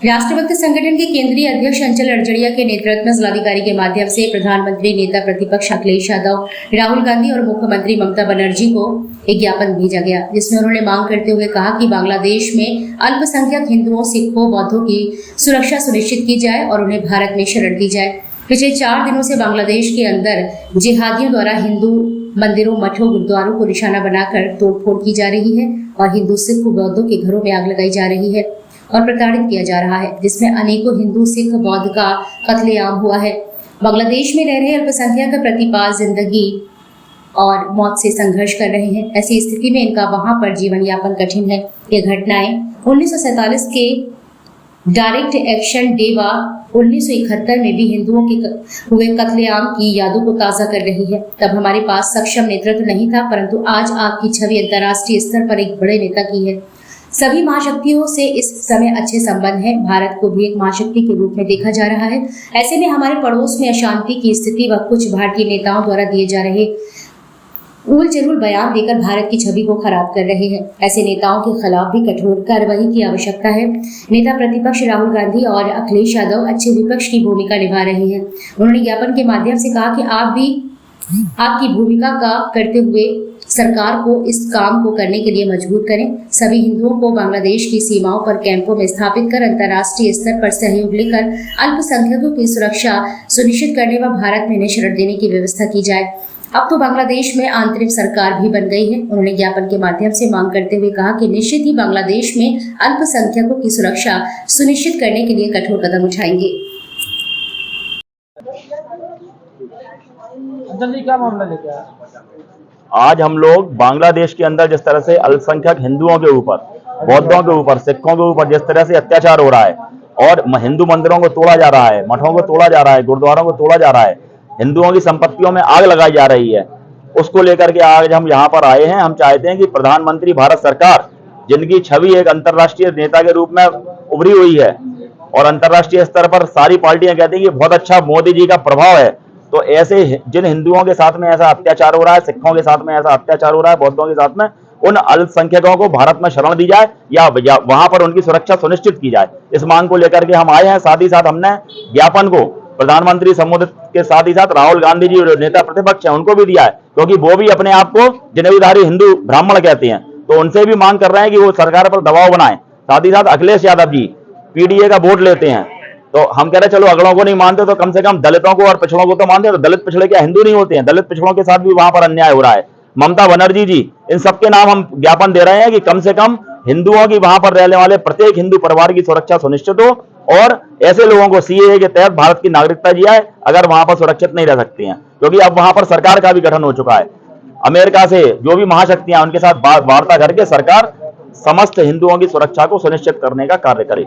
राष्ट्रभक्त संगठन के केंद्रीय अध्यक्ष अंचल अड़जड़िया के नेतृत्व में जिलाधिकारी के माध्यम से प्रधानमंत्री, नेता प्रतिपक्ष अखिलेश यादव, राहुल गांधी और मुख्यमंत्री ममता बनर्जी को एक ज्ञापन भेजा गया, जिसमें उन्होंने मांग करते हुए कहा कि बांग्लादेश में अल्पसंख्यक हिंदुओं, सिखों, बौद्धों की सुरक्षा सुनिश्चित की जाए और उन्हें भारत में शरण दी जाए। पिछले 4 दिनों से बांग्लादेश के अंदर जिहादियों द्वारा हिंदू मंदिरों, मठों, गुरुद्वारों को निशाना बनाकर तोड़फोड़ की जा रही है और हिंदू, सिख, बौद्धों के घरों में आग लगाई जा रही है और प्रताड़ित किया जा रहा है, जिसमें अनेकों हिंदू, सिख, बौद्ध का कत्लेआम हुआ है। बांग्लादेश में रह रहे अल्पसंख्यक प्रतिपाल जिंदगी और मौत से संघर्ष कर रहे हैं। ऐसी स्थिति में इनका वहां पर जीवन यापन कठिन है। ये घटनाएं 1947 के डायरेक्ट एक्शन डे व 1971 में भी हिंदुओं के हुए कत्लेआम की यादों को ताजा कर रही है। तब हमारे पास सक्षम नेतृत्व नहीं था, परंतु आज आपकी छवि अंतर्राष्ट्रीय स्तर पर एक बड़े नेता की है। सभी महाशक्तियों से इस समय अच्छे संबंध हैं। भारत को भी एक महाशक्ति के रूप में देखा जा रहा है। ऐसे में हमारे पड़ोस में अशांति की स्थिति व कुछ भारतीय नेताओं द्वारा दिए जा रहे उल जरूर बयान देकर भारत की छवि को खराब कर रहे हैं। ऐसे नेताओं के खिलाफ भी कठोर कार्रवाई की आवश्यकता है। नेता प्रतिपक्ष राहुल गांधी और अखिलेश यादव अच्छे विपक्ष की भूमिका निभा रहे हैं। उन्होंने ज्ञापन के माध्यम से कहा कि आप भी आपकी भूमिका का करते हुए सरकार को इस काम को करने के लिए मजबूर करें। सभी हिंदुओं को बांग्लादेश की सीमाओं पर कैंपों में स्थापित कर अंतर्राष्ट्रीय स्तर पर सहयोग लेकर अल्पसंख्यकों की सुरक्षा सुनिश्चित करने व भारत में इन्हें शरण देने की व्यवस्था की जाए। अब तो बांग्लादेश में आंतरिक सरकार भी बन गई है। उन्होंने ज्ञापन के माध्यम से मांग करते हुए कहा कि निश्चित ही बांग्लादेश में अल्पसंख्यकों की सुरक्षा सुनिश्चित करने के लिए कठोर कदम उठाएंगे। क्या मामला लेके आए? आज हम लोग बांग्लादेश के अंदर जिस तरह से अल्पसंख्यक हिंदुओं के ऊपर, बौद्धों के ऊपर, सिखों के ऊपर जिस तरह से अत्याचार हो रहा है और हिंदू मंदिरों को तोड़ा जा रहा है, मठों को तोड़ा जा रहा है, गुरुद्वारों को तोड़ा जा रहा है, हिंदुओं की संपत्तियों में आग लगाई जा रही है, उसको लेकर के आज हम यहाँ पर आए हैं। हम चाहते हैं कि प्रधानमंत्री भारत सरकार, जिनकी छवि एक अंतर्राष्ट्रीय नेता के रूप में उभरी हुई है और अंतर्राष्ट्रीय स्तर पर सारी पार्टियां कहती हैं कि बहुत अच्छा मोदी जी का प्रभाव है, तो ऐसे जिन हिंदुओं के साथ में ऐसा अत्याचार हो रहा है, सिखों के साथ में ऐसा अत्याचार हो रहा है, बौद्धों के साथ में, उन अल्पसंख्यकों को भारत में शरण दी जाए या वहां पर उनकी सुरक्षा सुनिश्चित की जाए। इस मांग को लेकर के हम आए हैं। साथ ही साथ हमने ज्ञापन को प्रधानमंत्री संबोधित के साथ ही साथ राहुल गांधी जी जो नेता प्रतिपक्ष है उनको भी दिया है, क्योंकि वो भी अपने आप को जनेऊधारी हिंदू ब्राह्मण कहते हैं, तो उनसे भी मांग कर रहे हैं कि वो सरकार पर दबाव बनाए। साथ ही साथ अखिलेश यादव जी पीडीए का वोट लेते हैं, तो हम कह रहे चलो अगड़ों को नहीं मानते तो कम से कम दलितों को और पिछड़ों को तो मानते हैं। तो दलित पिछड़े क्या हिंदू नहीं होते हैं? दलित पिछड़ों के साथ भी वहां पर अन्याय हो रहा है। ममता बनर्जी जी, इन सबके नाम हम ज्ञापन दे रहे हैं कि कम से कम हिंदुओं की वहां पर रहने वाले प्रत्येक हिंदू परिवार की सुरक्षा सुनिश्चित हो और ऐसे लोगों को सीएए के तहत भारत की नागरिकता दी जाए अगर वहां पर सुरक्षित नहीं रह सकती हैं, क्योंकि अब वहां पर सरकार का भी गठन हो चुका है। अमेरिका से जो भी महाशक्तियां उनके साथ वार्ता करके सरकार समस्त हिंदुओं की सुरक्षा को सुनिश्चित करने का कार्य करे।